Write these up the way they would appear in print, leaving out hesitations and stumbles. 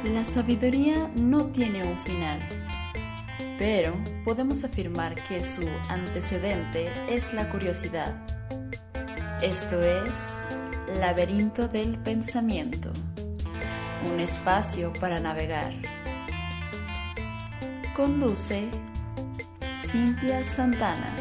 La sabiduría no tiene un final, pero podemos afirmar que su antecedente es la curiosidad. Esto es Laberinto del Pensamiento, un espacio para navegar. Conduce Cintia Santana.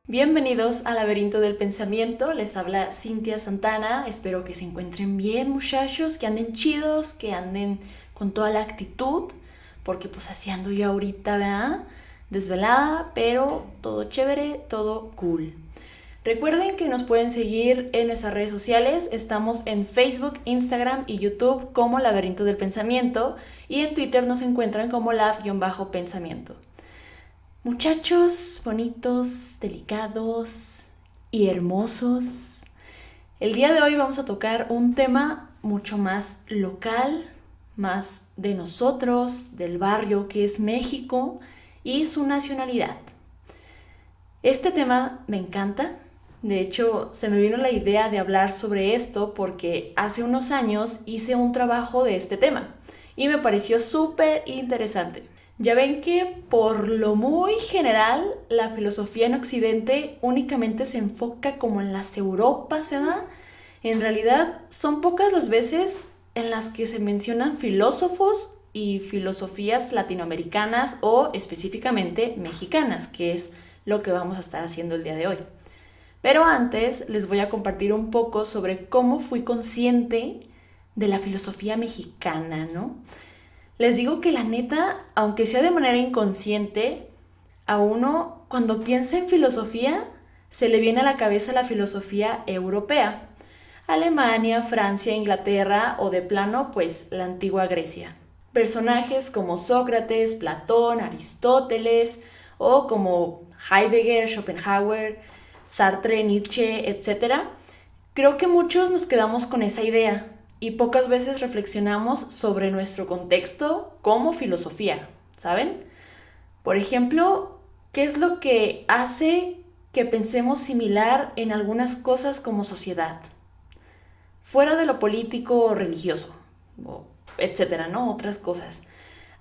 Bienvenidos al Laberinto del Pensamiento, les habla Cintia Santana. Espero que se encuentren bien, muchachos, que anden chidos, que anden con toda la actitud, porque pues así ando yo ahorita, ¿verdad? Desvelada, pero todo chévere, todo cool. Recuerden que nos pueden seguir en nuestras redes sociales. Estamos en Facebook, Instagram y YouTube como Laberinto del Pensamiento, y en Twitter nos encuentran como lab-pensamiento. Muchachos bonitos, delicados y hermosos, el día de hoy vamos a tocar un tema mucho más local, más de nosotros, del barrio que es México y su nacionalidad. Este tema me encanta. De hecho, se me vino la idea de hablar sobre esto porque hace unos años hice un trabajo de este tema y me pareció súper interesante. Ya ven que por lo muy general la filosofía en Occidente únicamente se enfoca como en las Europas, ¿verdad? En realidad son pocas las veces en las que se mencionan filósofos y filosofías latinoamericanas o específicamente mexicanas, que es lo que vamos a estar haciendo el día de hoy. Pero antes les voy a compartir un poco sobre cómo fui consciente de la filosofía mexicana, ¿no? Les digo que la neta, aunque sea de manera inconsciente, a uno cuando piensa en filosofía se le viene a la cabeza la filosofía europea. Alemania, Francia, Inglaterra o de plano, pues la antigua Grecia. Personajes como Sócrates, Platón, Aristóteles o como Heidegger, Schopenhauer, Sartre, Nietzsche, etc. Creo que muchos nos quedamos con esa idea y pocas veces reflexionamos sobre nuestro contexto como filosofía, ¿saben? Por ejemplo, ¿qué es lo que hace que pensemos similar en algunas cosas como sociedad? Fuera de lo político o religioso, etcétera, ¿no? Otras cosas.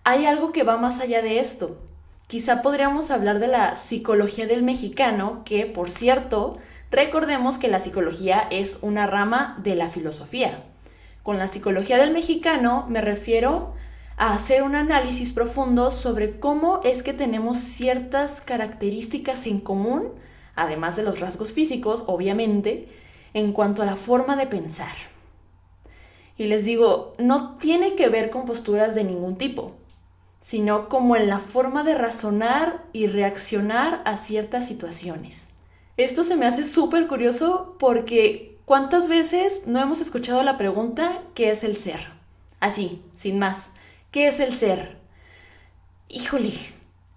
Hay algo que va más allá de esto. Quizá podríamos hablar de la psicología del mexicano, que, por cierto, recordemos que la psicología es una rama de la filosofía. Con la psicología del mexicano me refiero a hacer un análisis profundo sobre cómo es que tenemos ciertas características en común, además de los rasgos físicos, obviamente, en cuanto a la forma de pensar. Y les digo, no tiene que ver con posturas de ningún tipo, sino como en la forma de razonar y reaccionar a ciertas situaciones. Esto se me hace súper curioso porque ¿cuántas veces no hemos escuchado la pregunta ¿qué es el ser? Así, sin más, ¿qué es el ser? Híjole,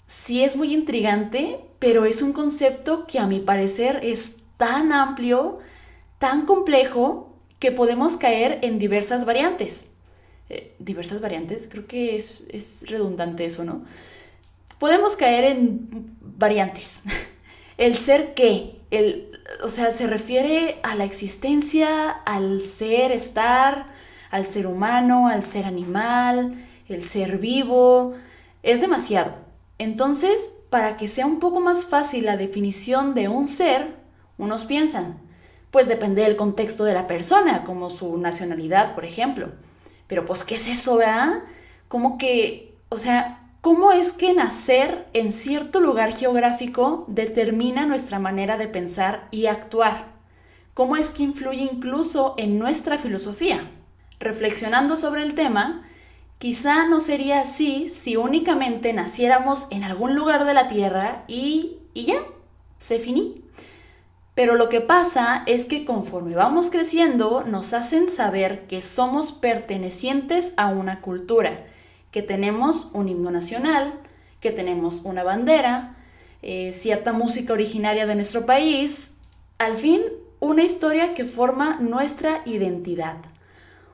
sí es muy intrigante, pero es un concepto que a mi parecer es tan amplio, tan complejo, que podemos caer en diversas variantes. ¿Diversas variantes? Creo que es redundante eso, ¿no? Podemos caer en variantes. ¿El ser qué? O sea, se refiere a la existencia, al ser, estar, al ser humano, al ser animal, el ser vivo. Es demasiado. Entonces, para que sea un poco más fácil la definición de un ser, unos piensan, pues depende del contexto de la persona, como su nacionalidad, por ejemplo. Pero pues, ¿qué es eso, verdad? Como que, o sea, ¿cómo es que nacer en cierto lugar geográfico determina nuestra manera de pensar y actuar? ¿Cómo es que influye incluso en nuestra filosofía? Reflexionando sobre el tema, quizá no sería así si únicamente naciéramos en algún lugar de la Tierra y ya, se finí. Pero lo que pasa es que conforme vamos creciendo nos hacen saber que somos pertenecientes a una cultura, que tenemos un himno nacional, que tenemos una bandera, cierta música originaria de nuestro país, al fin, una historia que forma nuestra identidad.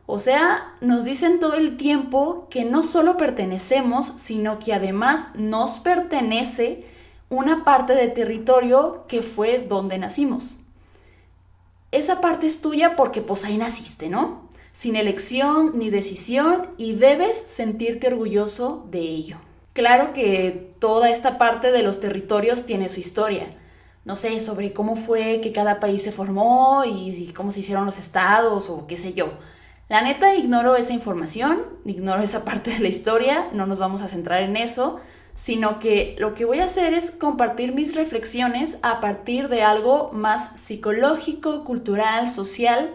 O sea, nos dicen todo el tiempo que no solo pertenecemos, sino que además nos pertenece una parte del territorio que fue donde nacimos. esa parte es tuya porque pues ahí naciste, ¿no? Sin elección ni decisión y debes sentirte orgulloso de ello. Claro que toda esta parte de los territorios tiene su historia. No sé, sobre cómo fue que cada país se formó y cómo se hicieron los estados o qué sé yo. La neta, ignoro esa información, ignoro esa parte de la historia, no nos vamos a centrar en eso, sino que lo que voy a hacer es compartir mis reflexiones a partir de algo más psicológico, cultural, social,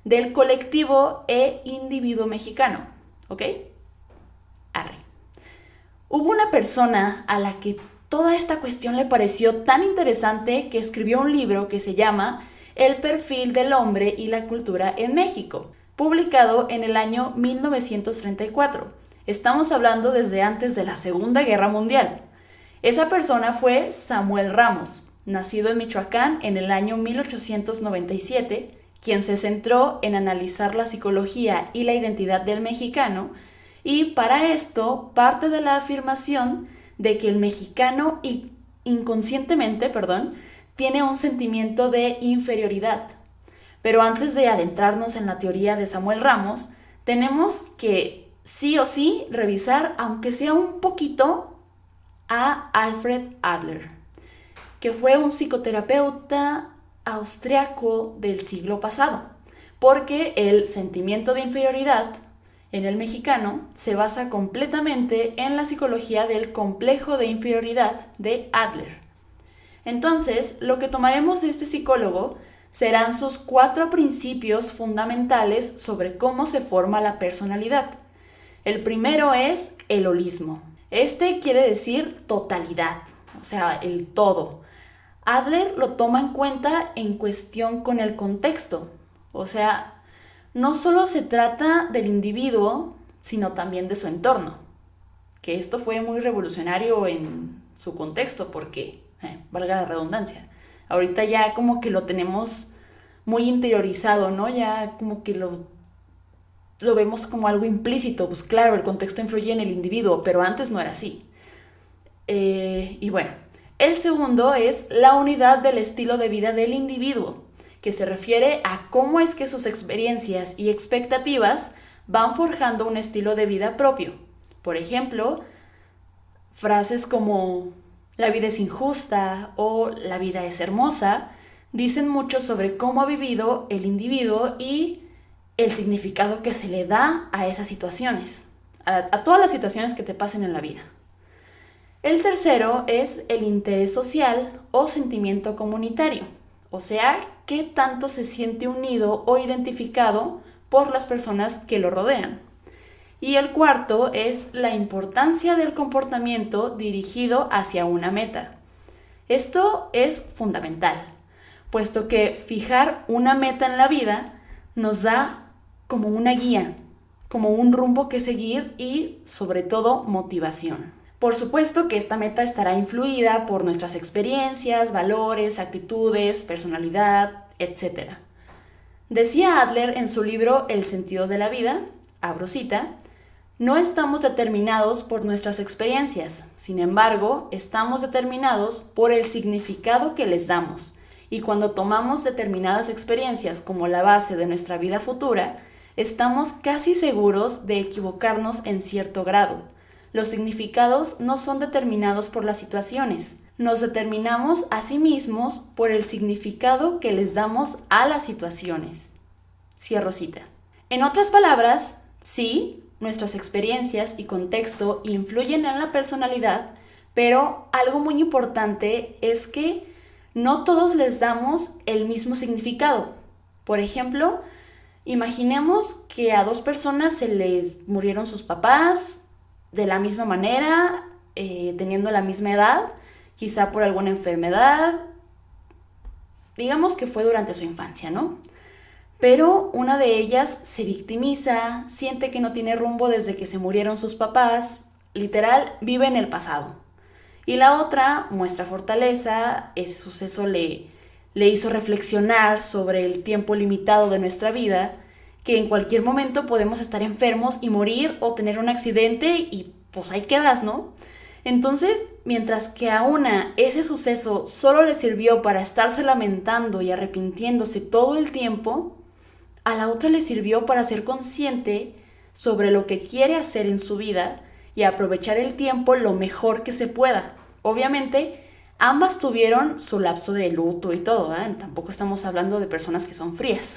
del colectivo e individuo mexicano, ¿ok? Arre. Hubo una persona a la que toda esta cuestión le pareció tan interesante que escribió un libro que se llama El perfil del hombre y la cultura en México, publicado en el año 1934. Estamos hablando desde antes de la Segunda Guerra Mundial. Esa persona fue Samuel Ramos, nacido en Michoacán en el año 1897, quien se centró en analizar la psicología y la identidad del mexicano, y para esto parte de la afirmación de que el mexicano inconscientemente, tiene un sentimiento de inferioridad. Pero antes de adentrarnos en la teoría de Samuel Ramos, tenemos que sí o sí revisar, aunque sea un poquito, a Alfred Adler, que fue un psicoterapeuta austriaco del siglo pasado, porque el sentimiento de inferioridad en el mexicano se basa completamente en la psicología del complejo de inferioridad de Adler. Entonces, lo que tomaremos de este psicólogo serán sus 4 principios fundamentales sobre cómo se forma la personalidad. El primero es el holismo. Este quiere decir totalidad, o sea, el todo. Adler lo toma en cuenta en cuestión con el contexto, o sea, no solo se trata del individuo, sino también de su entorno, que esto fue muy revolucionario en su contexto porque, valga la redundancia, ahorita ya como que lo tenemos muy interiorizado, ¿no? Ya como que lo vemos como algo implícito, pues claro, el contexto influye en el individuo, pero antes no era así. Y bueno, el segundo es la unidad del estilo de vida del individuo, que se refiere a cómo es que sus experiencias y expectativas van forjando un estilo de vida propio. Por ejemplo, frases como la vida es injusta o la vida es hermosa dicen mucho sobre cómo ha vivido el individuo y el significado que se le da a esas situaciones, a todas las situaciones que te pasen en la vida. El tercero es el interés social o sentimiento comunitario, o sea, qué tanto se siente unido o identificado por las personas que lo rodean. Y el cuarto es la importancia del comportamiento dirigido hacia una meta. Esto es fundamental, puesto que fijar una meta en la vida nos da como una guía, como un rumbo que seguir y, sobre todo, motivación. Por supuesto que esta meta estará influida por nuestras experiencias, valores, actitudes, personalidad, etc. Decía Adler en su libro El sentido de la vida, abro cita, no estamos determinados por nuestras experiencias, sin embargo, estamos determinados por el significado que les damos. Y cuando tomamos determinadas experiencias como la base de nuestra vida futura, estamos casi seguros de equivocarnos en cierto grado. Los significados no son determinados por las situaciones. Nos determinamos a sí mismos por el significado que les damos a las situaciones. Cierro cita. En otras palabras, sí, nuestras experiencias y contexto influyen en la personalidad, pero algo muy importante es que no todos les damos el mismo significado. Por ejemplo, imaginemos que a 2 personas se les murieron sus papás de la misma manera, teniendo la misma edad, quizá por alguna enfermedad, digamos que fue durante su infancia, ¿no? Pero una de ellas se victimiza, siente que no tiene rumbo desde que se murieron sus papás, literal, vive en el pasado. Y la otra muestra fortaleza, ese suceso le hizo reflexionar sobre el tiempo limitado de nuestra vida, que en cualquier momento podemos estar enfermos y morir o tener un accidente y pues ahí quedas, ¿no? Entonces, mientras que a una ese suceso solo le sirvió para estarse lamentando y arrepintiéndose todo el tiempo, a la otra le sirvió para ser consciente sobre lo que quiere hacer en su vida y aprovechar el tiempo lo mejor que se pueda. Obviamente, ambas tuvieron su lapso de luto y todo, ¿eh? Tampoco estamos hablando de personas que son frías.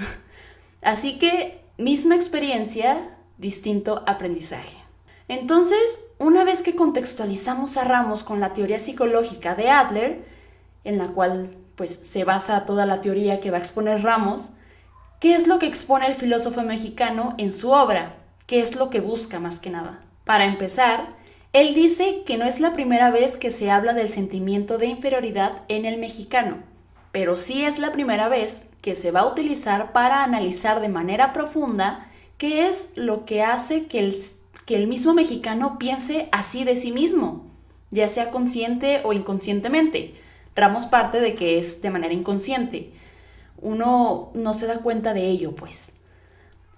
Así que, misma experiencia, distinto aprendizaje. Entonces, una vez que contextualizamos a Ramos con la teoría psicológica de Adler, en la cual pues, se basa toda la teoría que va a exponer Ramos, ¿qué es lo que expone el filósofo mexicano en su obra? ¿Qué es lo que busca más que nada? Para empezar, él dice que no es la primera vez que se habla del sentimiento de inferioridad en el mexicano, pero sí es la primera vez que se va a utilizar para analizar de manera profunda qué es lo que hace que el mismo mexicano piense así de sí mismo, ya sea consciente o inconscientemente. Ramos parte de que es de manera inconsciente. Uno no se da cuenta de ello, pues.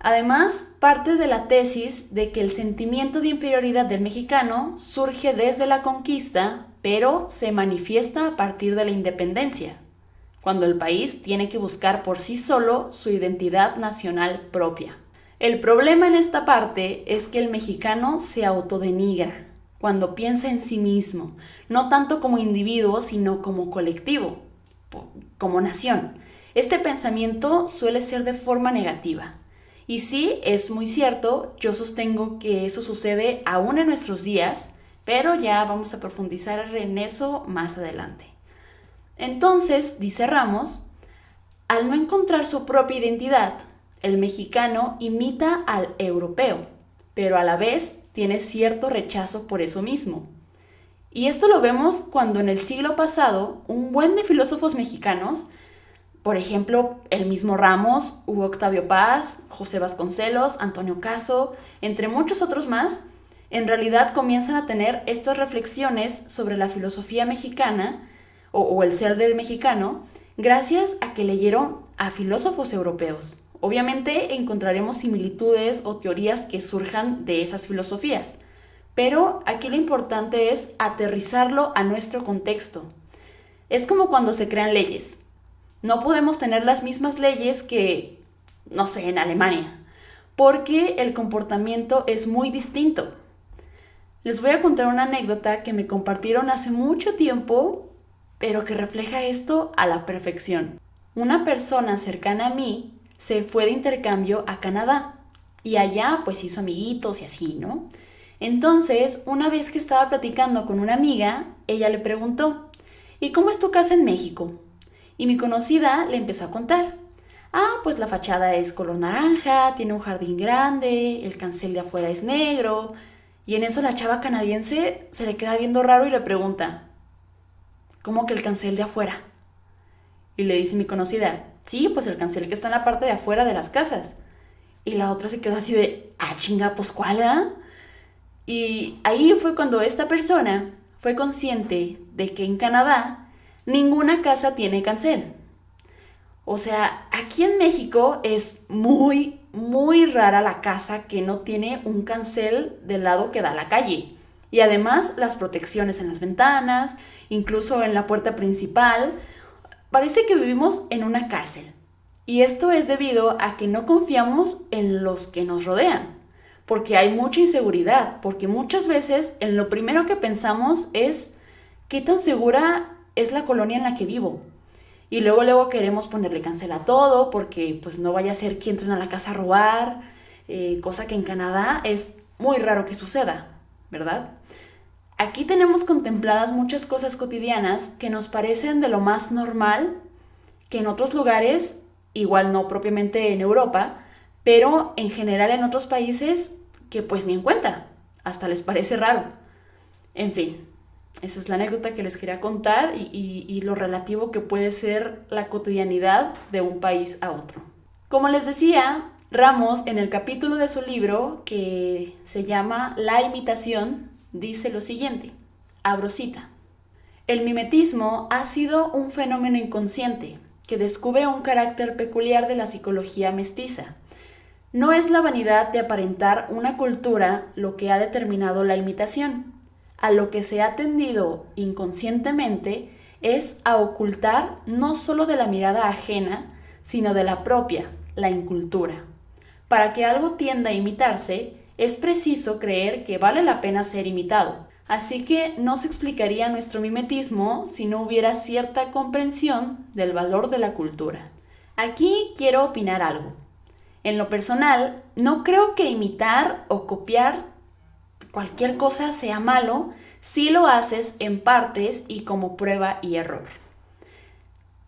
Además, parte de la tesis de que el sentimiento de inferioridad del mexicano surge desde la conquista, pero se manifiesta a partir de la independencia, cuando el país tiene que buscar por sí solo su identidad nacional propia. El problema en esta parte es que el mexicano se autodenigra cuando piensa en sí mismo, no tanto como individuo, sino como colectivo, como nación. Este pensamiento suele ser de forma negativa. Y sí, es muy cierto, yo sostengo que eso sucede aún en nuestros días, pero ya vamos a profundizar en eso más adelante. Entonces, dice Ramos, al no encontrar su propia identidad, el mexicano imita al europeo, pero a la vez tiene cierto rechazo por eso mismo. Y esto lo vemos cuando en el siglo pasado un buen de filósofos mexicanos, por ejemplo, el mismo Ramos, Hugo Octavio Paz, José Vasconcelos, Antonio Caso, entre muchos otros más, en realidad comienzan a tener estas reflexiones sobre la filosofía mexicana o el ser del mexicano gracias a que leyeron a filósofos europeos. Obviamente encontraremos similitudes o teorías que surjan de esas filosofías, pero aquí lo importante es aterrizarlo a nuestro contexto. Es como cuando se crean leyes. No podemos tener las mismas leyes que, no sé, en Alemania, porque el comportamiento es muy distinto. Les voy a contar una anécdota que me compartieron hace mucho tiempo, pero que refleja esto a la perfección. Una persona cercana a mí se fue de intercambio a Canadá y allá pues hizo amiguitos y así, ¿no? Entonces, una vez que estaba platicando con una amiga, ella le preguntó, ¿y cómo es tu casa en México? Y mi conocida le empezó a contar. Pues la fachada es color naranja, tiene un jardín grande, el cancel de afuera es negro. Y en eso la chava canadiense se le queda viendo raro y le pregunta, ¿cómo que el cancel de afuera? Y le dice mi conocida, sí, pues el cancel que está en la parte de afuera de las casas. Y la otra se quedó así de, chinga, pues ¿cuál, eh? Y ahí fue cuando esta persona fue consciente de que en Canadá ninguna casa tiene cancel. O sea, aquí en México es muy, muy rara la casa que no tiene un cancel del lado que da a la calle. Y además las protecciones en las ventanas, incluso en la puerta principal. Parece que vivimos en una cárcel. Y esto es debido a que no confiamos en los que nos rodean. Porque hay mucha inseguridad. Porque muchas veces en lo primero que pensamos es ¿qué tan segura es la colonia en la que vivo? Y luego queremos ponerle cancel a todo porque pues no vaya a ser que entren a la casa a robar, cosa que en Canadá es muy raro que suceda, ¿verdad? Aquí tenemos contempladas muchas cosas cotidianas que nos parecen de lo más normal, que en otros lugares, igual no propiamente en Europa, pero en general en otros países que pues ni en cuenta, hasta les parece raro. En fin. Esa es la anécdota que les quería contar y lo relativo que puede ser la cotidianidad de un país a otro. Como les decía, Ramos en el capítulo de su libro que se llama La imitación dice lo siguiente, abro cita. El mimetismo ha sido un fenómeno inconsciente que descubre un carácter peculiar de la psicología mestiza. No es la vanidad de aparentar una cultura lo que ha determinado la imitación. A lo que se ha tendido inconscientemente es a ocultar no solo de la mirada ajena, sino de la propia, la incultura. Para que algo tienda a imitarse, es preciso creer que vale la pena ser imitado. Así que no se explicaría nuestro mimetismo si no hubiera cierta comprensión del valor de la cultura. Aquí quiero opinar algo. En lo personal, no creo que imitar o copiar cualquier cosa sea malo si lo haces en partes y como prueba y error.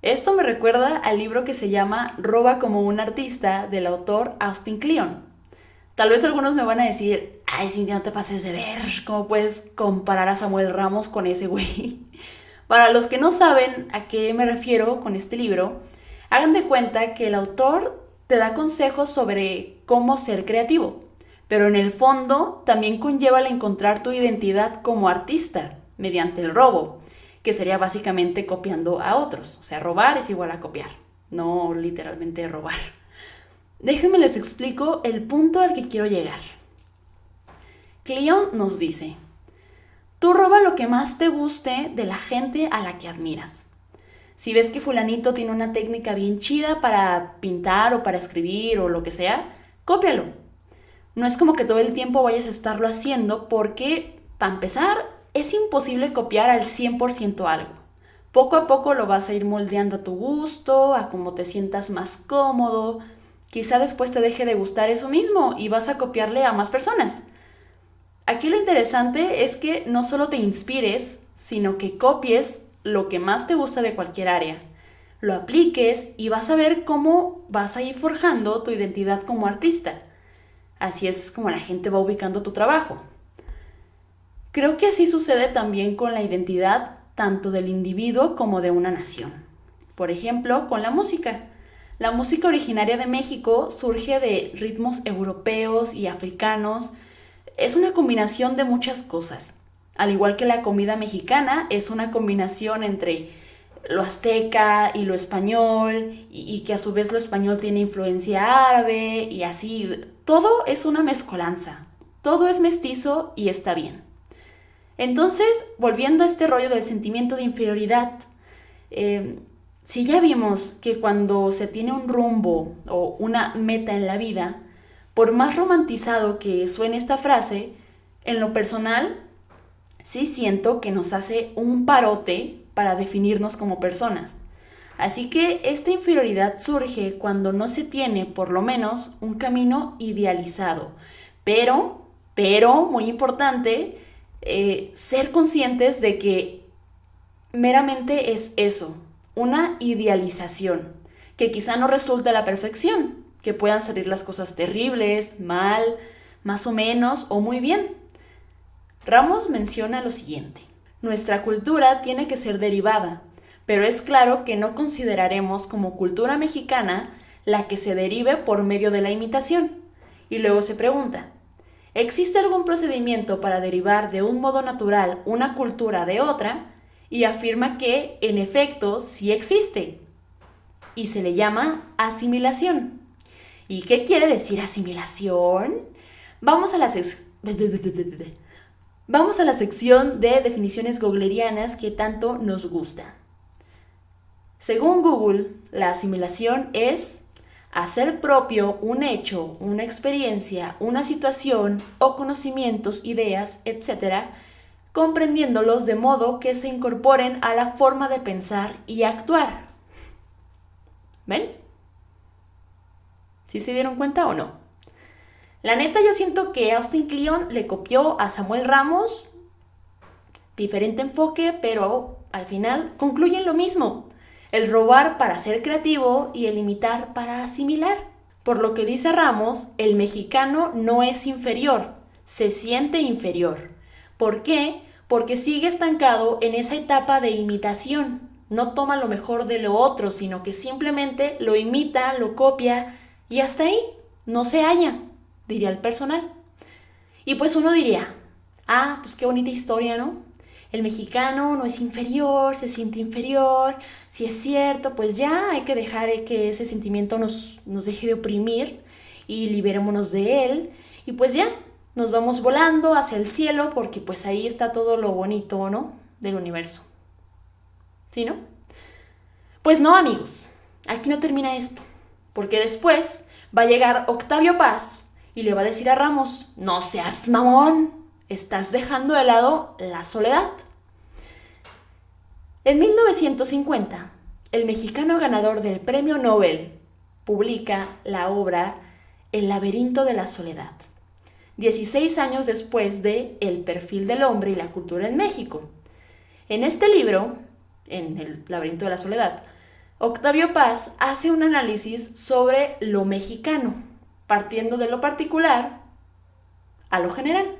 Esto me recuerda al libro que se llama Roba como un artista, del autor Austin Kleon. Tal vez algunos me van a decir, ay Cintia, no te pases de ver, ¿cómo puedes comparar a Samuel Ramos con ese güey? Para los que no saben a qué me refiero con este libro, hagan de cuenta que el autor te da consejos sobre cómo ser creativo, pero en el fondo también conlleva el encontrar tu identidad como artista mediante el robo, que sería básicamente copiando a otros. O sea, robar es igual a copiar, no literalmente robar. Déjenme les explico el punto al que quiero llegar. Kleon nos dice, tú roba lo que más te guste de la gente a la que admiras. Si ves que fulanito tiene una técnica bien chida para pintar o para escribir o lo que sea, cópialo. No es como que todo el tiempo vayas a estarlo haciendo porque, para empezar, es imposible copiar al 100% algo. Poco a poco lo vas a ir moldeando a tu gusto, a cómo te sientas más cómodo. Quizá después te deje de gustar eso mismo y vas a copiarle a más personas. Aquí lo interesante es que no solo te inspires, sino que copies lo que más te gusta de cualquier área. Lo apliques y vas a ver cómo vas a ir forjando tu identidad como artista. Así es como la gente va ubicando tu trabajo. Creo que así sucede también con la identidad tanto del individuo como de una nación. Por ejemplo, con la música. La música originaria de México surge de ritmos europeos y africanos. Es una combinación de muchas cosas. Al igual que la comida mexicana, es una combinación entre lo azteca y lo español, y que a su vez lo español tiene influencia árabe, y así. Todo es una mezcolanza. Todo es mestizo y está bien. Entonces, volviendo a este rollo del sentimiento de inferioridad, si ya vimos que cuando se tiene un rumbo o una meta en la vida, por más romantizado que suene esta frase, en lo personal, sí siento que nos hace un parote para definirnos como personas. Así que esta inferioridad surge cuando no se tiene, por lo menos, un camino idealizado. Pero, muy importante, ser conscientes de que meramente es eso, una idealización, que quizá no resulte a la perfección, que puedan salir las cosas terribles, mal, más o menos o muy bien. Ramos menciona lo siguiente: nuestra cultura tiene que ser derivada, pero es claro que no consideraremos como cultura mexicana la que se derive por medio de la imitación. Y luego se pregunta, ¿existe algún procedimiento para derivar de un modo natural una cultura de otra? Y afirma que, en efecto, sí existe. Y se le llama asimilación. ¿Y qué quiere decir asimilación? Vamos a la sección de definiciones googlerianas que tanto nos gusta. Según Google, la asimilación es hacer propio un hecho, una experiencia, una situación o conocimientos, ideas, etc., comprendiéndolos de modo que se incorporen a la forma de pensar y actuar. ¿Ven? ¿Sí se dieron cuenta o no? La neta, yo siento que Austin Kleon le copió a Samuel Ramos, diferente enfoque, pero al final concluyen lo mismo: el robar para ser creativo y el imitar para asimilar. Por lo que dice Ramos, el mexicano no es inferior, se siente inferior. ¿Por qué? Porque sigue estancado en esa etapa de imitación. No toma lo mejor de lo otro, sino que simplemente lo imita, lo copia y hasta ahí no se halla, diría el personal. Y pues uno diría, pues qué bonita historia, ¿no? El mexicano no es inferior, se siente inferior. Si es cierto, pues ya hay que dejar que ese sentimiento nos deje de oprimir y liberémonos de él. Y pues ya, Nos vamos volando hacia el cielo porque pues ahí está todo lo bonito, ¿no? Del universo. ¿Sí, no? Pues no, amigos, aquí no termina esto, porque después va a llegar Octavio Paz y le va a decir a Ramos, no seas mamón, estás dejando de lado la soledad. En 1950, el mexicano ganador del Premio Nobel publica la obra El laberinto de la soledad, 16 años después de El perfil del hombre y la cultura en México. En este libro, en El laberinto de la soledad, Octavio Paz hace un análisis sobre lo mexicano, partiendo de lo particular a lo general.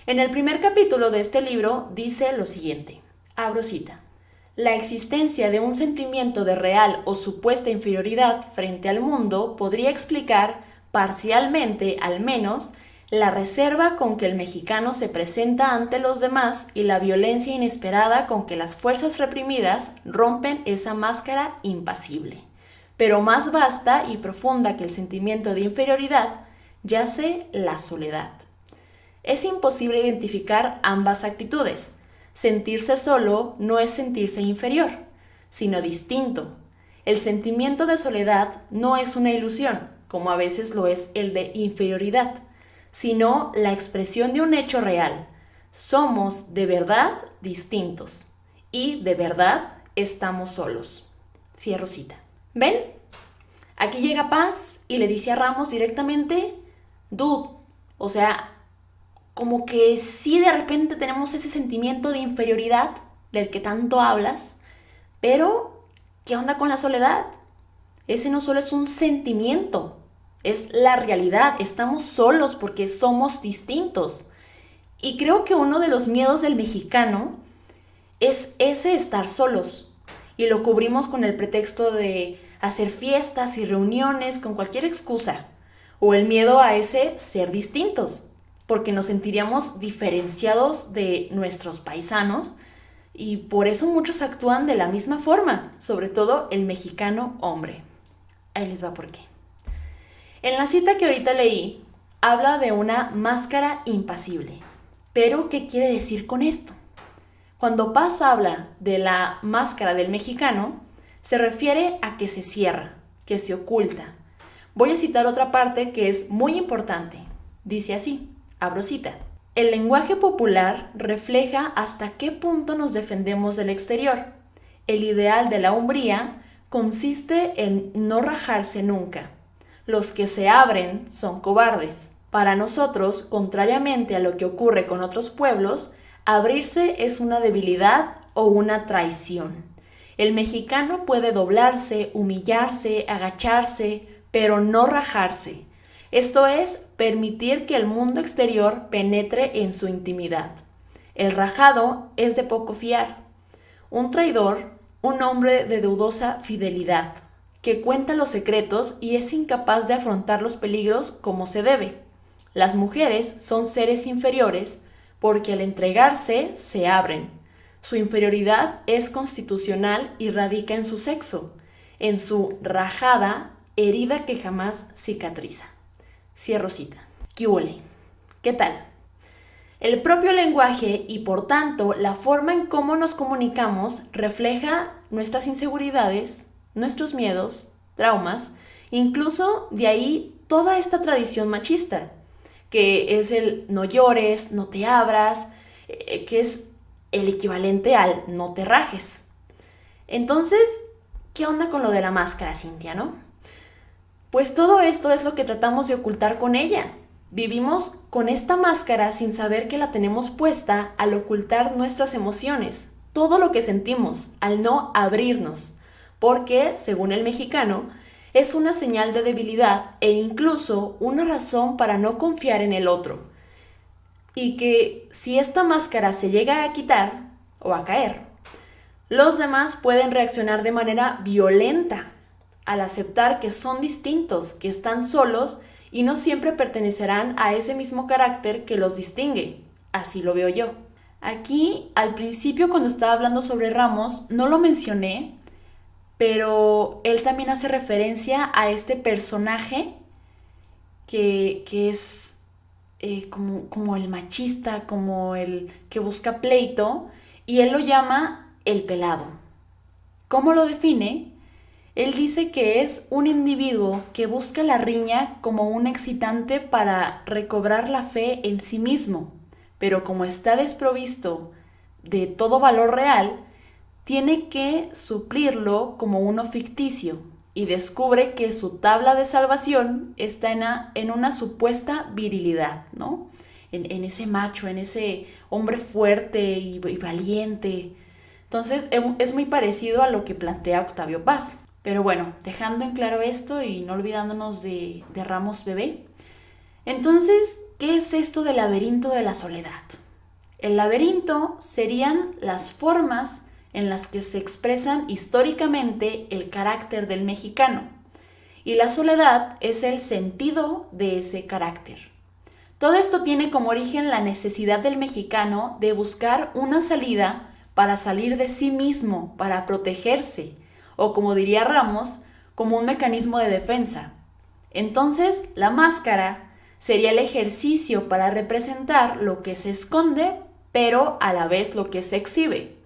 En el primer capítulo de este libro dice lo siguiente, abro cita. La existencia de un sentimiento de real o supuesta inferioridad frente al mundo podría explicar, parcialmente al menos, la reserva con que el mexicano se presenta ante los demás y la violencia inesperada con que las fuerzas reprimidas rompen esa máscara impasible. Pero más vasta y profunda que el sentimiento de inferioridad yace la soledad. Es imposible identificar ambas actitudes. Sentirse solo no es sentirse inferior, sino distinto. El sentimiento de soledad no es una ilusión, como a veces lo es el de inferioridad, sino la expresión de un hecho real. Somos de verdad distintos y de verdad estamos solos. Cierro cita. ¿Ven? Aquí llega Paz y le dice a Ramos directamente, dude, o sea, como que sí de repente tenemos ese sentimiento de inferioridad del que tanto hablas, pero ¿qué onda con la soledad? Ese no solo es un sentimiento, es la realidad, estamos solos porque somos distintos. Y creo que uno de los miedos del mexicano es ese estar solos. Y lo cubrimos con el pretexto de hacer fiestas y reuniones con cualquier excusa. O el miedo a ese ser distintos, porque nos sentiríamos diferenciados de nuestros paisanos y por eso muchos actúan de la misma forma, sobre todo el mexicano hombre. Ahí les va por qué. En la cita que ahorita leí, habla de una máscara impasible. Pero, ¿qué quiere decir con esto? Cuando Paz habla de la máscara del mexicano, se refiere a que se cierra, que se oculta. Voy a citar otra parte que es muy importante. Dice así, abro cita. El lenguaje popular refleja hasta qué punto nos defendemos del exterior. El ideal de la hombría consiste en no rajarse nunca. Los que se abren son cobardes. Para nosotros, contrariamente a lo que ocurre con otros pueblos, abrirse es una debilidad o una traición. El mexicano puede doblarse, humillarse, agacharse, pero no rajarse. Esto es, permitir que el mundo exterior penetre en su intimidad. El rajado es de poco fiar. Un traidor, un hombre de dudosa fidelidad, que cuenta los secretos y es incapaz de afrontar los peligros como se debe. Las mujeres son seres inferiores porque al entregarse se abren. Su inferioridad es constitucional y radica en su sexo, en su rajada, herida que jamás cicatriza. Cierro cita. ¿Qué huele? ¿Qué tal? El propio lenguaje y por tanto la forma en cómo nos comunicamos refleja nuestras inseguridades, nuestros miedos, traumas, incluso de ahí toda esta tradición machista, que es el no llores, no te abras, que es el equivalente al no te rajes. Entonces, ¿qué onda con lo de la máscara, Cintia, no? Pues todo esto es lo que tratamos de ocultar con ella. Vivimos con esta máscara sin saber que la tenemos puesta al ocultar nuestras emociones, todo lo que sentimos, al no abrirnos, porque, según el mexicano, es una señal de debilidad e incluso una razón para no confiar en el otro. Y que si esta máscara se llega a quitar o a caer, los demás pueden reaccionar de manera violenta al aceptar que son distintos, que están solos y no siempre pertenecerán a ese mismo carácter que los distingue. Así lo veo yo. Aquí, al principio, cuando estaba hablando sobre Ramos, no lo mencioné, pero él también hace referencia a este personaje que es como el machista, como el que busca pleito, y él lo llama el pelado. ¿Cómo lo define? Él dice que es un individuo que busca la riña como un excitante para recobrar la fe en sí mismo, pero como está desprovisto de todo valor real, tiene que suplirlo como uno ficticio y descubre que su tabla de salvación está en una supuesta virilidad, ¿no? En ese macho, en ese hombre fuerte y valiente. Entonces es muy parecido a lo que plantea Octavio Paz. Pero bueno, dejando en claro esto y no olvidándonos de Ramos Bebé. Entonces, ¿qué es esto del laberinto de la soledad? El laberinto serían las formas en las que se expresan históricamente el carácter del mexicano, y la soledad es el sentido de ese carácter. Todo esto tiene como origen la necesidad del mexicano de buscar una salida para salir de sí mismo, para protegerse, o como diría Ramos, como un mecanismo de defensa. Entonces, la máscara sería el ejercicio para representar lo que se esconde, pero a la vez lo que se exhibe.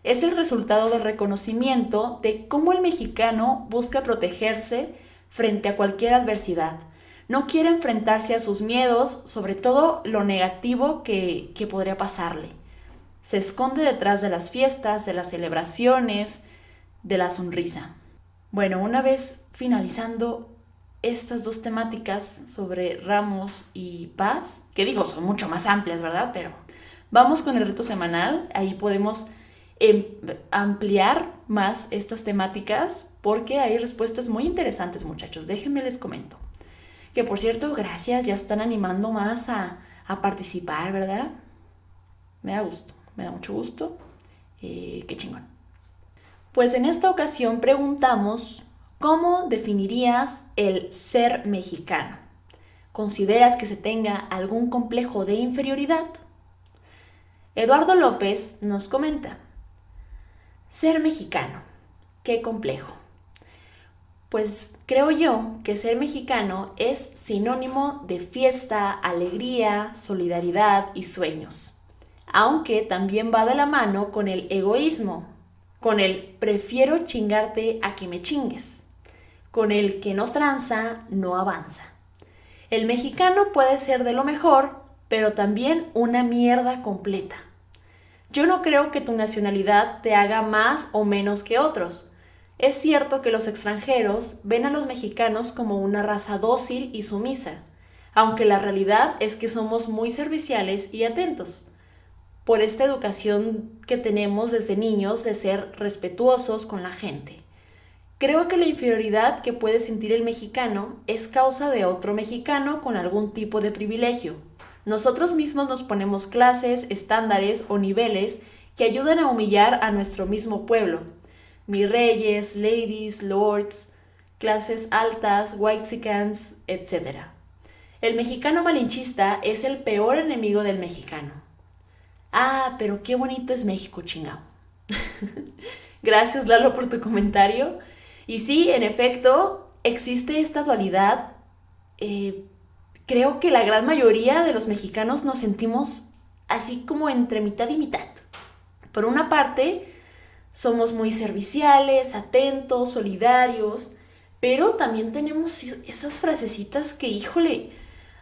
Es el resultado del reconocimiento de cómo el mexicano busca protegerse frente a cualquier adversidad. No quiere enfrentarse a sus miedos, sobre todo lo negativo que podría pasarle. Se esconde detrás de las fiestas, de las celebraciones, de la sonrisa. Bueno, una vez finalizando estas dos temáticas sobre Ramos y Paz, que digo, son mucho más amplias, ¿verdad? Pero vamos con el reto semanal. Ahí podemos ampliar más estas temáticas porque hay respuestas muy interesantes, muchachos. Déjenme les comento. Que por cierto, gracias, ya están animando más a participar, ¿verdad? Me da gusto, me da mucho gusto. Qué chingón. Pues en esta ocasión preguntamos, ¿cómo definirías el ser mexicano? ¿Consideras que se tenga algún complejo de inferioridad? Eduardo López nos comenta, ser mexicano, qué complejo. Pues creo yo que ser mexicano es sinónimo de fiesta, alegría, solidaridad y sueños, aunque también va de la mano con el egoísmo, con el prefiero chingarte a que me chingues, con el que no tranza, no avanza. El mexicano puede ser de lo mejor, pero también una mierda completa. Yo no creo que tu nacionalidad te haga más o menos que otros. Es cierto que los extranjeros ven a los mexicanos como una raza dócil y sumisa, aunque la realidad es que somos muy serviciales y atentos, por esta educación que tenemos desde niños de ser respetuosos con la gente. Creo que la inferioridad que puede sentir el mexicano es causa de otro mexicano con algún tipo de privilegio. Nosotros mismos nos ponemos clases, estándares o niveles que ayudan a humillar a nuestro mismo pueblo. Mis reyes, ladies, lords, clases altas, whitexicans, etc. El mexicano malinchista es el peor enemigo del mexicano. Ah, pero qué bonito es México, chingao. Gracias, Lalo, por tu comentario. Y sí, en efecto, existe esta dualidad. Creo que la gran mayoría de los mexicanos nos sentimos así como entre mitad y mitad. Por una parte, somos muy serviciales, atentos, solidarios, pero también tenemos esas frasecitas que, híjole,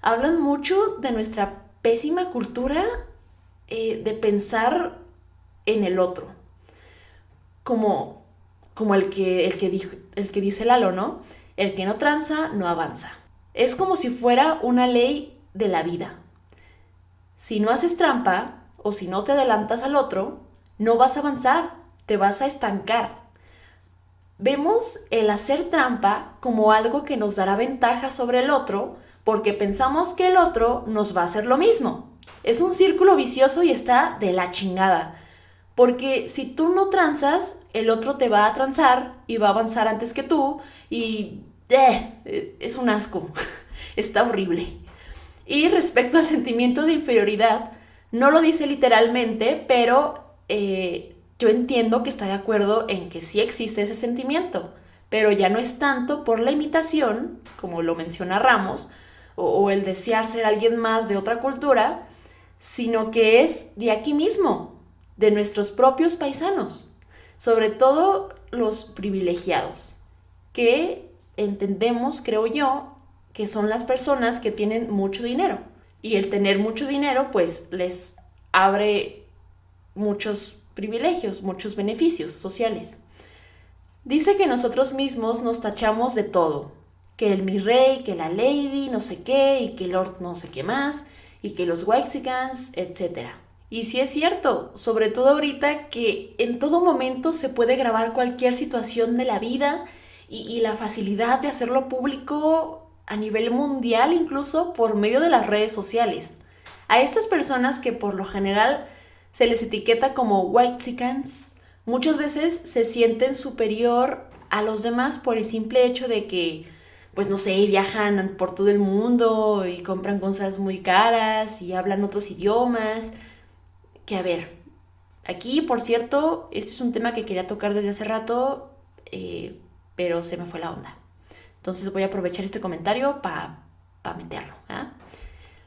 hablan mucho de nuestra pésima cultura de pensar en el otro. Como el que dice Lalo, ¿no? El que no tranza, no avanza. Es como si fuera una ley de la vida. Si no haces trampa o si no te adelantas al otro, no vas a avanzar, te vas a estancar. Vemos el hacer trampa como algo que nos dará ventaja sobre el otro porque pensamos que el otro nos va a hacer lo mismo. Es un círculo vicioso y está de la chingada. Porque si tú no transas, el otro te va a transar y va a avanzar antes que tú y es un asco. Está horrible. Y respecto al sentimiento de inferioridad, no lo dice literalmente, pero yo entiendo que está de acuerdo en que sí existe ese sentimiento, pero ya no es tanto por la imitación, como lo menciona Ramos, o el desear ser alguien más de otra cultura, sino que es de aquí mismo, de nuestros propios paisanos, sobre todo los privilegiados, que entendemos, creo yo, que son las personas que tienen mucho dinero. Y el tener mucho dinero, pues les abre muchos privilegios, muchos beneficios sociales. Dice que nosotros mismos nos tachamos de todo, que el mi rey, que la lady, no sé qué, y que el lord no sé qué más, y que los Waxicans, etc. Y sí es cierto, sobre todo ahorita que en todo momento se puede grabar cualquier situación de la vida y la facilidad de hacerlo público a nivel mundial, incluso por medio de las redes sociales. A estas personas que por lo general se les etiqueta como Waxicans, muchas veces se sienten superior a los demás por el simple hecho de que, pues no sé, viajan por todo el mundo y compran cosas muy caras y hablan otros idiomas. Que a ver, aquí por cierto, este es un tema que quería tocar desde hace rato, pero se me fue la onda. Entonces voy a aprovechar este comentario para meterlo.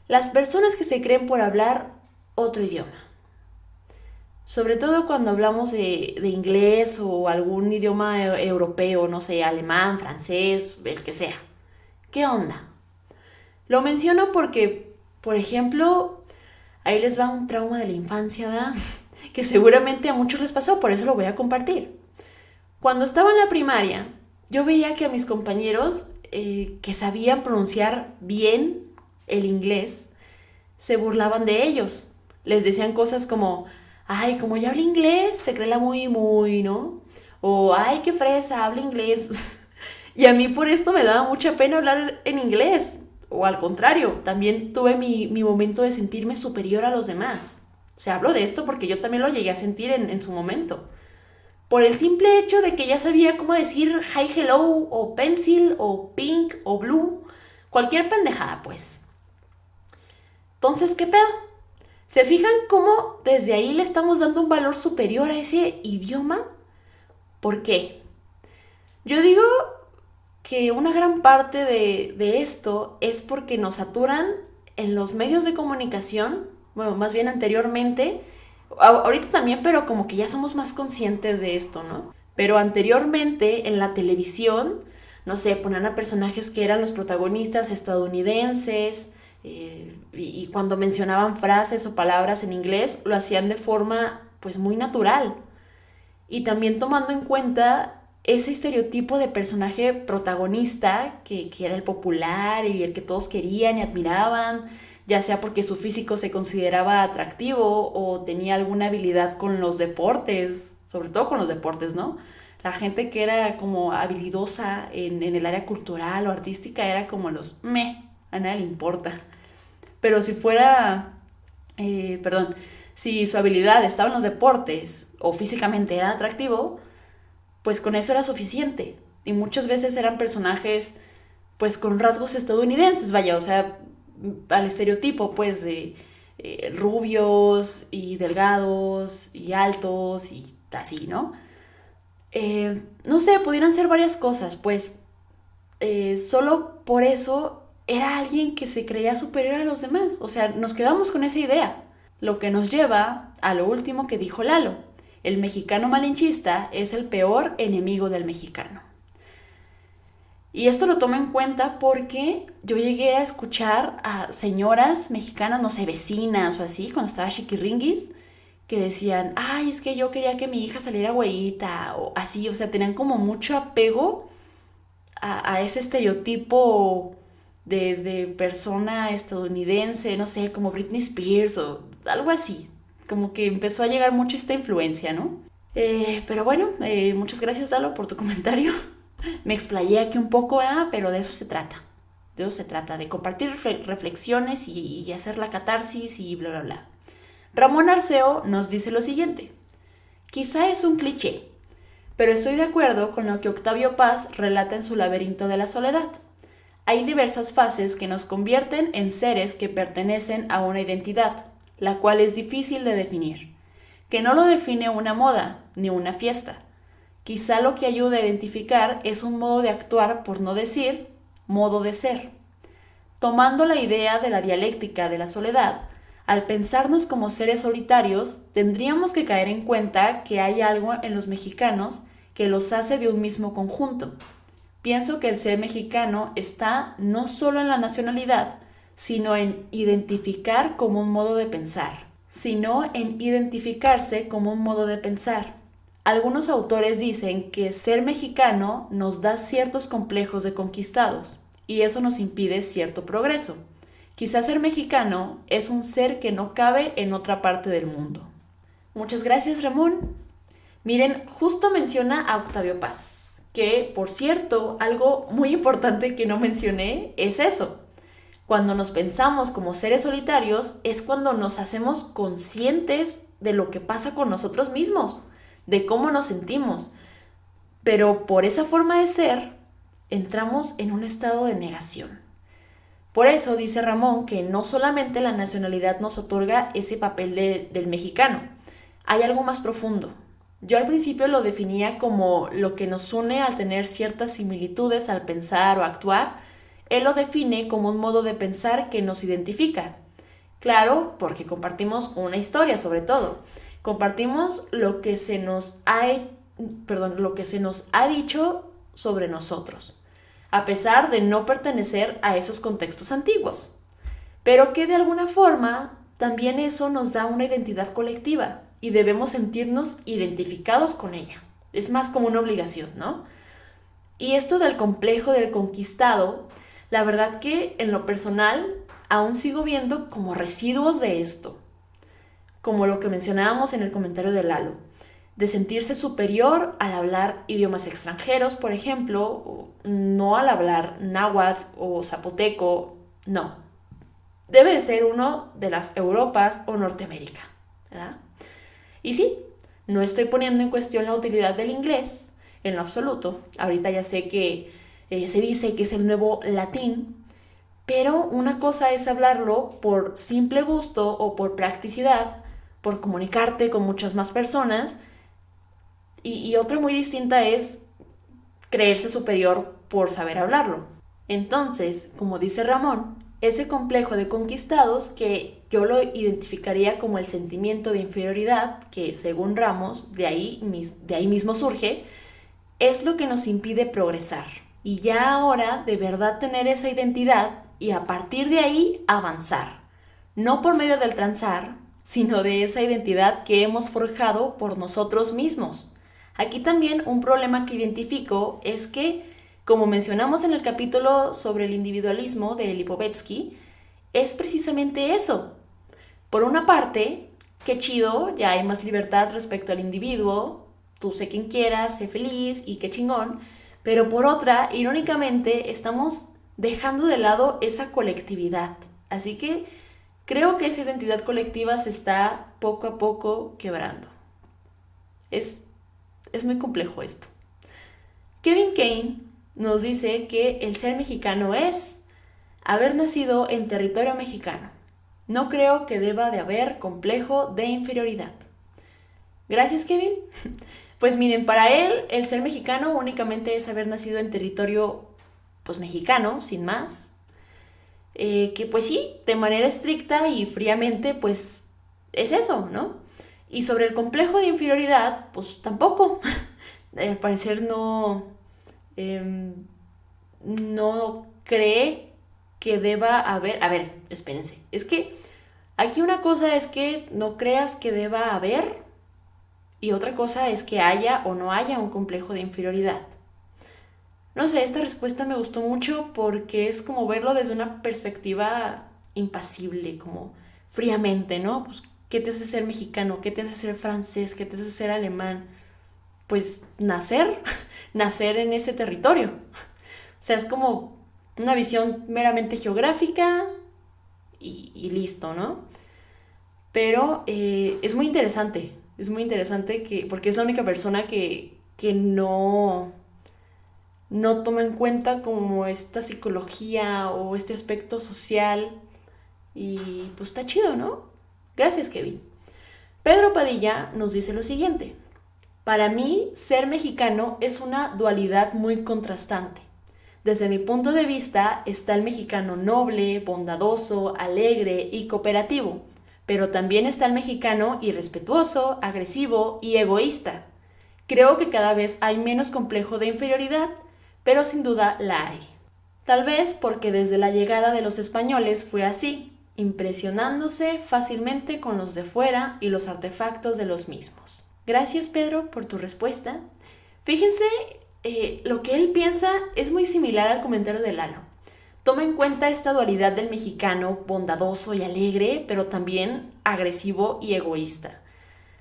Las personas que se creen por hablar otro idioma, sobre todo cuando hablamos de inglés o algún idioma europeo, no sé, alemán, francés, el que sea. ¿Qué onda? Lo menciono porque, por ejemplo, ahí les va un trauma de la infancia, ¿verdad? Que seguramente a muchos les pasó, por eso lo voy a compartir. Cuando estaba en la primaria, yo veía que a mis compañeros que sabían pronunciar bien el inglés, se burlaban de ellos. Les decían cosas como, ay, como ya habla inglés, se cree la muy, muy, ¿no? O, ay, qué fresa, habla inglés. Y a mí por esto me daba mucha pena hablar en inglés. O al contrario, también tuve mi momento de sentirme superior a los demás. O sea, hablo de esto porque yo también lo llegué a sentir en su momento. Por el simple hecho de que ya sabía cómo decir hi, hello, o pencil, o pink, o blue. Cualquier pendejada, pues. Entonces, ¿qué pedo? ¿Se fijan cómo desde ahí le estamos dando un valor superior a ese idioma? ¿Por qué? Yo digo que una gran parte de esto es porque nos saturan en los medios de comunicación, bueno, más bien anteriormente, ahorita también, pero como que ya somos más conscientes de esto, ¿no? Pero anteriormente en la televisión, no sé, ponían a personajes que eran los protagonistas estadounidenses, y cuando mencionaban frases o palabras en inglés, lo hacían de forma pues muy natural. Y también tomando en cuenta ese estereotipo de personaje protagonista que era el popular y el que todos querían y admiraban, ya sea porque su físico se consideraba atractivo o tenía alguna habilidad con los deportes, sobre todo con los deportes, ¿no? La gente que era como habilidosa en el área cultural o artística era como los a nadie le importa. Pero si fuera, si su habilidad estaba en los deportes o físicamente era atractivo, pues con eso era suficiente. Y muchas veces eran personajes pues con rasgos estadounidenses, vaya, o sea, al estereotipo pues de rubios y delgados y altos y así, ¿no? No sé, pudieran ser varias cosas, pues solo por eso era alguien que se creía superior a los demás. O sea, nos quedamos con esa idea. Lo que nos lleva a lo último que dijo Lalo. El mexicano malinchista es el peor enemigo del mexicano. Y esto lo tomo en cuenta porque yo llegué a escuchar a señoras mexicanas, no sé, vecinas o así, cuando estaba chiquirringuis, que decían, ay, es que yo quería que mi hija saliera güerita, o así, o sea, tenían como mucho apego a ese estereotipo de persona estadounidense, no sé, como Britney Spears o algo así. Como que empezó a llegar mucho esta influencia, ¿no? Pero bueno, muchas gracias, Dalo, por tu comentario. Me explayé aquí un poco, pero de eso se trata. De eso se trata, de compartir reflexiones y hacer la catarsis y bla, bla, bla. Ramón Arceo nos dice lo siguiente. Quizá es un cliché, pero estoy de acuerdo con lo que Octavio Paz relata en su Laberinto de la Soledad. Hay diversas fases que nos convierten en seres que pertenecen a una identidad, la cual es difícil de definir, que no lo define una moda ni una fiesta. Quizá lo que ayuda a identificar es un modo de actuar, por no decir modo de ser. tomando la idea de la dialéctica de la soledad, al pensarnos como seres solitarios, tendríamos que caer en cuenta que hay algo en los mexicanos que los hace de un mismo conjunto. Pienso que el ser mexicano está no solo en la nacionalidad, sino en identificar como un modo de pensar, Algunos autores dicen que ser mexicano nos da ciertos complejos de conquistados y eso nos impide cierto progreso. Quizás ser mexicano es un ser que no cabe en otra parte del mundo. Muchas gracias, Ramón. Miren, justo menciona a Octavio Paz, que, por cierto, algo muy importante que no mencioné es eso. Cuando nos pensamos como seres solitarios es cuando nos hacemos conscientes de lo que pasa con nosotros mismos, de cómo nos sentimos. Pero por esa forma de ser, entramos en un estado de negación. Por eso dice Ramón que no solamente la nacionalidad nos otorga ese papel del mexicano, hay algo más profundo. Yo al principio lo definía como lo que nos une al tener ciertas similitudes al pensar o actuar. Él lo define como un modo de pensar que nos identifica. Claro, porque compartimos una historia sobre todo. Compartimos lo que se nos ha dicho sobre nosotros, a pesar de no pertenecer a esos contextos antiguos. Pero que de alguna forma también eso nos da una identidad colectiva y debemos sentirnos identificados con ella. Es más como una obligación, ¿no? Y esto del complejo del conquistado, la verdad que en lo personal aún sigo viendo como residuos de esto, como lo que mencionábamos en el comentario de Lalo, de sentirse superior al hablar idiomas extranjeros, por ejemplo, o no al hablar náhuatl o zapoteco, no. Debe de ser uno de las Europas o Norteamérica, ¿verdad? Y sí, no estoy poniendo en cuestión la utilidad del inglés, en lo absoluto. Ahorita ya sé que se dice que es el nuevo latín, pero una cosa es hablarlo por simple gusto o por practicidad, por comunicarte con muchas más personas, y otra muy distinta es creerse superior por saber hablarlo. Entonces, como dice Ramón, ese complejo de conquistados, que yo lo identificaría como el sentimiento de inferioridad, que según Ramos, de ahí mismo surge, es lo que nos impide progresar. Y ya ahora de verdad tener esa identidad y a partir de ahí avanzar. No por medio del transar, sino de esa identidad que hemos forjado por nosotros mismos. Aquí también un problema que identifico es que, como mencionamos en el capítulo sobre el individualismo de Lipovetsky, es precisamente eso. Por una parte, qué chido, ya hay más libertad respecto al individuo, tú sé quien quieras, sé feliz y qué chingón, pero por otra, irónicamente, estamos dejando de lado esa colectividad. Así que creo que esa identidad colectiva se está poco a poco quebrando. Es muy complejo esto. Kevin Kane nos dice que el ser mexicano es haber nacido en territorio mexicano. No creo que deba de haber complejo de inferioridad. Gracias, Kevin. Pues miren, para él el ser mexicano únicamente es haber nacido en territorio pues mexicano, sin más. Que pues sí, de manera estricta y fríamente pues es eso, ¿no? Y sobre el complejo de inferioridad, pues tampoco. Al parecer no cree que deba haber... A ver, espérense. Es que aquí una cosa es que no creas que deba haber y otra cosa es que haya o no haya un complejo de inferioridad. No sé, esta respuesta me gustó mucho porque es como verlo desde una perspectiva impasible, como fríamente, ¿no? Pues, ¿qué te hace ser mexicano? ¿Qué te hace ser francés? ¿Qué te hace ser alemán? Pues nacer en ese territorio. O sea, es como una visión meramente geográfica y listo, ¿no? Pero es muy interesante porque es la única persona que no toma en cuenta como esta psicología o este aspecto social y pues está chido, ¿no? Gracias, Kevin. Pedro Padilla nos dice lo siguiente: para mí, ser mexicano es una dualidad muy contrastante. Desde mi punto de vista está el mexicano noble, bondadoso, alegre y cooperativo, pero también está el mexicano irrespetuoso, agresivo y egoísta. Creo que cada vez hay menos complejo de inferioridad, pero sin duda la hay. Tal vez porque desde la llegada de los españoles fue así, impresionándose fácilmente con los de fuera y los artefactos de los mismos. Gracias, Pedro, por tu respuesta. Fíjense, lo que él piensa es muy similar al comentario de Lalo. Toma en cuenta esta dualidad del mexicano bondadoso y alegre, pero también agresivo y egoísta.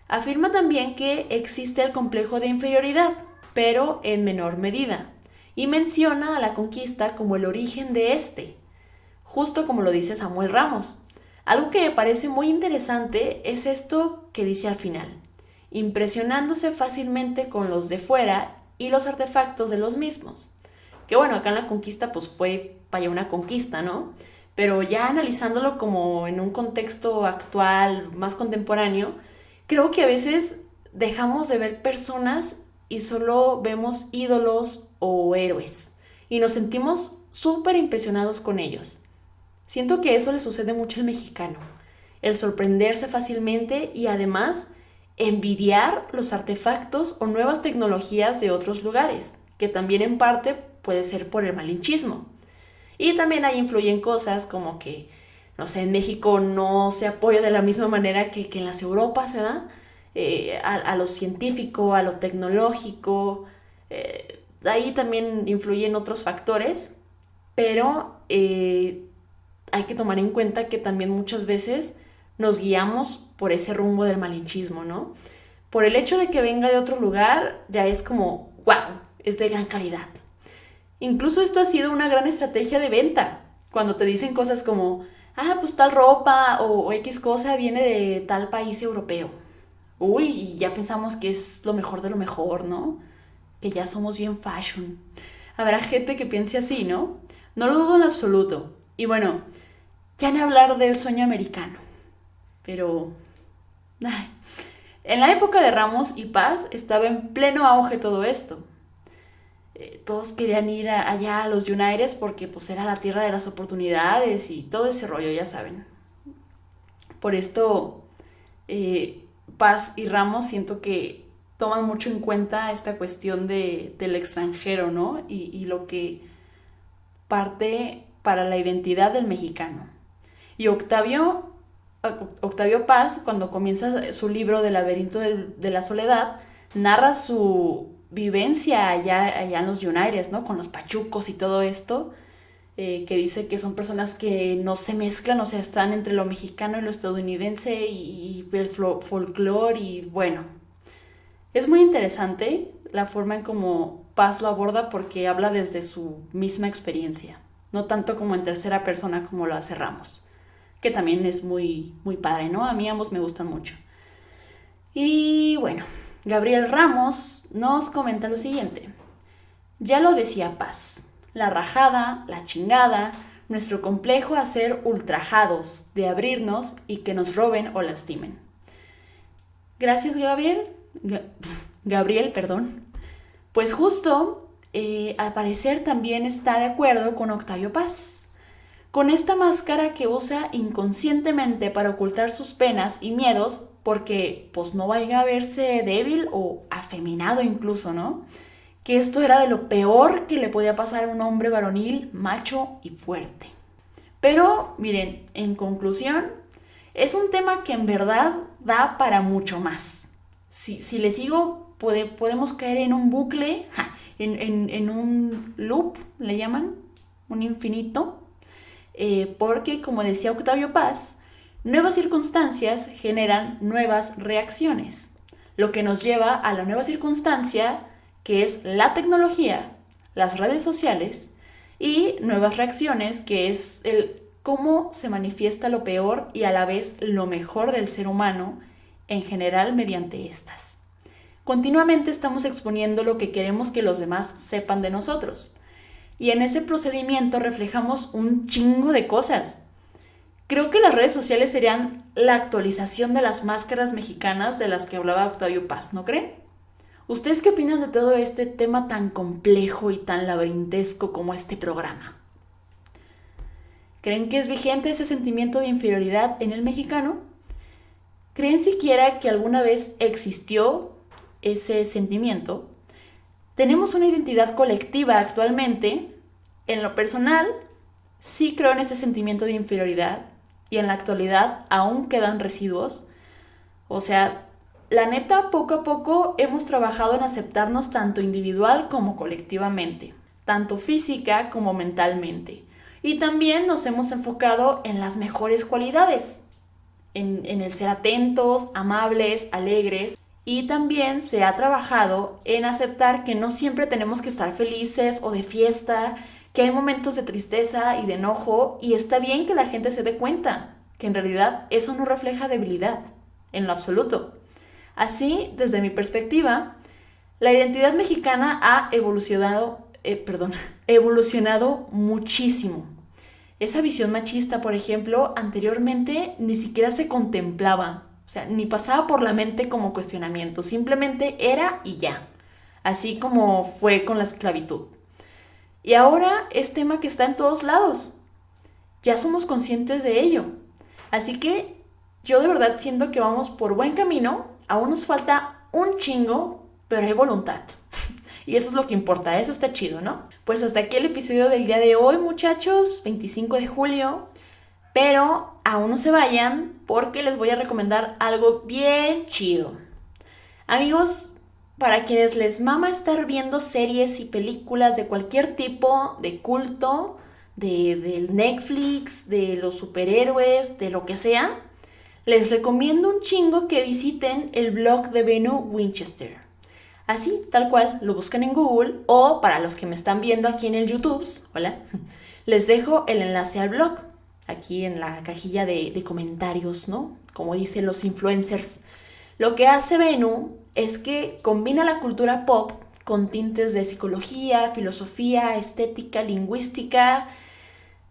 Afirma también que existe el complejo de inferioridad, pero en menor medida, y menciona a la conquista como el origen de este, justo como lo dice Samuel Ramos. Algo que me parece muy interesante es esto que dice al final, impresionándose fácilmente con los de fuera y los artefactos de los mismos. Que bueno, acá en la conquista pues fue para allá una conquista, ¿no? Pero ya analizándolo como en un contexto actual, más contemporáneo, creo que a veces dejamos de ver personas y solo vemos ídolos o héroes y nos sentimos súper impresionados con ellos. Siento que eso le sucede mucho al mexicano, el sorprenderse fácilmente y además envidiar los artefactos o nuevas tecnologías de otros lugares, que también en parte puede ser por el malinchismo. Y también ahí influyen cosas como que, no sé, en México no se apoya de la misma manera que en las Europas, ¿verdad? A lo científico, a lo tecnológico. Ahí también influyen otros factores, pero hay que tomar en cuenta que también muchas veces nos guiamos por ese rumbo del malinchismo, ¿no? Por el hecho de que venga de otro lugar, ya es como, wow, es de gran calidad. Incluso esto ha sido una gran estrategia de venta. Cuando te dicen cosas como, pues tal ropa o X cosa viene de tal país europeo. Uy, y ya pensamos que es lo mejor de lo mejor, ¿no? Que ya somos bien fashion. Habrá gente que piense así, ¿no? No lo dudo en absoluto. Y bueno, ya ni hablar del sueño americano. Pero, en la época de Ramos y Paz estaba en pleno auge todo esto. Todos querían ir allá a los United porque pues era la tierra de las oportunidades y todo ese rollo, ya saben. Por esto, Paz y Ramos siento que toman mucho en cuenta esta cuestión del extranjero, ¿no? Y lo que parte para la identidad del mexicano. Y Octavio Paz, cuando comienza su libro del laberinto de la soledad, narra su vivencia allá en los United, ¿no? Con los pachucos y todo esto, que dice que son personas que no se mezclan, o sea, están entre lo mexicano y lo estadounidense y el folclore y bueno. Es muy interesante la forma en cómo Paz lo aborda porque habla desde su misma experiencia, no tanto como en tercera persona como lo hace Ramos, que también es muy, muy padre, ¿no? A mí ambos me gustan mucho. Y bueno, Gabriel Ramos nos comenta lo siguiente. Ya lo decía Paz, la rajada, la chingada, nuestro complejo a ser ultrajados, de abrirnos y que nos roben o lastimen. Gracias, Gabriel, perdón. Pues justo, al parecer también está de acuerdo con Octavio Paz. Con esta máscara que usa inconscientemente para ocultar sus penas y miedos, porque pues no vaya a verse débil o afeminado incluso, ¿no? Que esto era de lo peor que le podía pasar a un hombre varonil, macho y fuerte. Pero, miren, en conclusión, es un tema que en verdad da para mucho más. Si le sigo, podemos caer en un bucle, en un loop, le llaman, un infinito, porque, como decía Octavio Paz, nuevas circunstancias generan nuevas reacciones, lo que nos lleva a la nueva circunstancia que es la tecnología, las redes sociales y nuevas reacciones que es el cómo se manifiesta lo peor y a la vez lo mejor del ser humano en general mediante estas. Continuamente estamos exponiendo lo que queremos que los demás sepan de nosotros y en ese procedimiento reflejamos un chingo de cosas. Creo que las redes sociales serían la actualización de las máscaras mexicanas de las que hablaba Octavio Paz, ¿no creen? ¿Ustedes qué opinan de todo este tema tan complejo y tan laberintesco como este programa? ¿Creen que es vigente ese sentimiento de inferioridad en el mexicano? ¿Creen siquiera que alguna vez existió ese sentimiento? ¿Tenemos una identidad colectiva actualmente? En lo personal, sí creo en ese sentimiento de inferioridad y en la actualidad aún quedan residuos. O sea, la neta, poco a poco hemos trabajado en aceptarnos tanto individual como colectivamente, tanto física como mentalmente. Y también nos hemos enfocado en las mejores cualidades, en el ser atentos, amables, alegres. Y también se ha trabajado en aceptar que no siempre tenemos que estar felices o de fiesta, que hay momentos de tristeza y de enojo, y está bien que la gente se dé cuenta que en realidad eso no refleja debilidad, en lo absoluto. Así, desde mi perspectiva, la identidad mexicana ha evolucionado muchísimo. Esa visión machista, por ejemplo, anteriormente ni siquiera se contemplaba, o sea, ni pasaba por la mente como cuestionamiento, simplemente era y ya, así como fue con la esclavitud. Y ahora es tema que está en todos lados, ya somos conscientes de ello, así que yo de verdad siento que vamos por buen camino, aún nos falta un chingo, pero hay voluntad. Y eso es lo que importa, eso está chido, ¿no? Pues hasta aquí el episodio del día de hoy, muchachos, 25 de julio. Pero aún no se vayan porque les voy a recomendar algo bien chido. Amigos, para quienes les mama estar viendo series y películas de cualquier tipo, de culto, del Netflix, de los superhéroes, de lo que sea, les recomiendo un chingo que visiten el blog de Bennu Winchester. Así, tal cual, lo buscan en Google o para los que me están viendo aquí en el YouTube, hola, les dejo el enlace al blog aquí en la cajilla de comentarios, ¿no? Como dicen los influencers. Lo que hace Bennu es que combina la cultura pop con tintes de psicología, filosofía, estética, lingüística.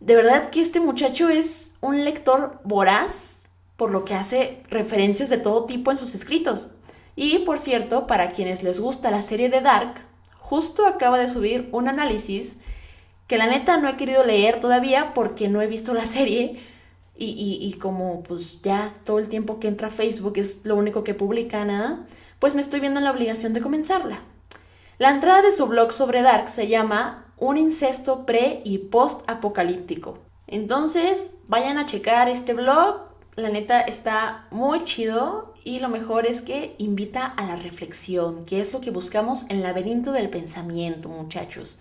De verdad que este muchacho es un lector voraz, por lo que hace referencias de todo tipo en sus escritos. Y por cierto, para quienes les gusta la serie de Dark, justo acaba de subir un análisis que la neta no he querido leer todavía porque no he visto la serie y como pues ya todo el tiempo que entra a Facebook es lo único que publica, nada, pues me estoy viendo en la obligación de comenzarla. La entrada de su blog sobre Dark se llama Un incesto pre- y post-apocalíptico. Entonces vayan a checar este blog, la neta está muy chido y lo mejor es que invita a la reflexión, que es lo que buscamos en el laberinto del pensamiento, muchachos.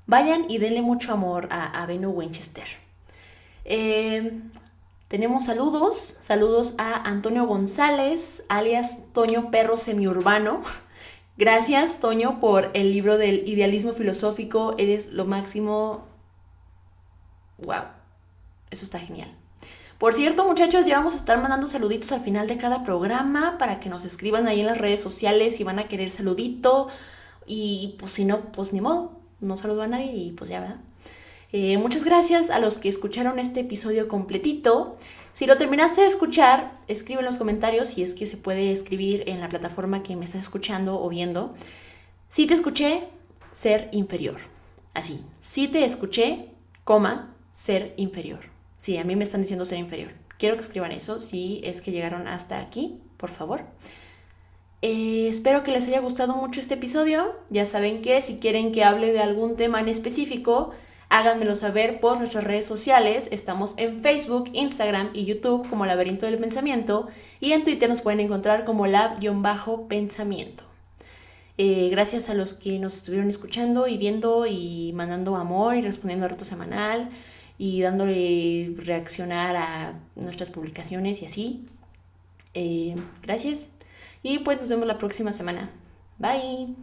Vayan y denle mucho amor a Bennu Winchester. Tenemos saludos a Antonio González, alias Toño Perro Semiurbano. Gracias, Toño, por el libro del idealismo filosófico, eres lo máximo. Wow, eso está genial. Por cierto, muchachos, ya vamos a estar mandando saluditos al final de cada programa para que nos escriban ahí en las redes sociales si van a querer saludito. Y pues si no, pues ni modo, no saludo a nadie y pues ya, ¿verdad? Muchas gracias a los que escucharon este episodio completito. Si lo terminaste de escuchar, escribe en los comentarios si es que se puede escribir en la plataforma que me estás escuchando o viendo. Si te escuché, ser inferior. Así, si te escuché, ser inferior. Sí, a mí me están diciendo ser inferior. Quiero que escriban eso si es que llegaron hasta aquí, por favor. Espero que les haya gustado mucho este episodio. Ya saben que si quieren que hable de algún tema en específico, háganmelo saber por nuestras redes sociales. Estamos en Facebook, Instagram y YouTube como Laberinto del Pensamiento. Y en Twitter nos pueden encontrar como lab-pensamiento. Gracias a los que nos estuvieron escuchando y viendo y mandando amor y respondiendo al reto semanal y dándole reaccionar a nuestras publicaciones y así. Gracias. Y pues nos vemos la próxima semana. Bye.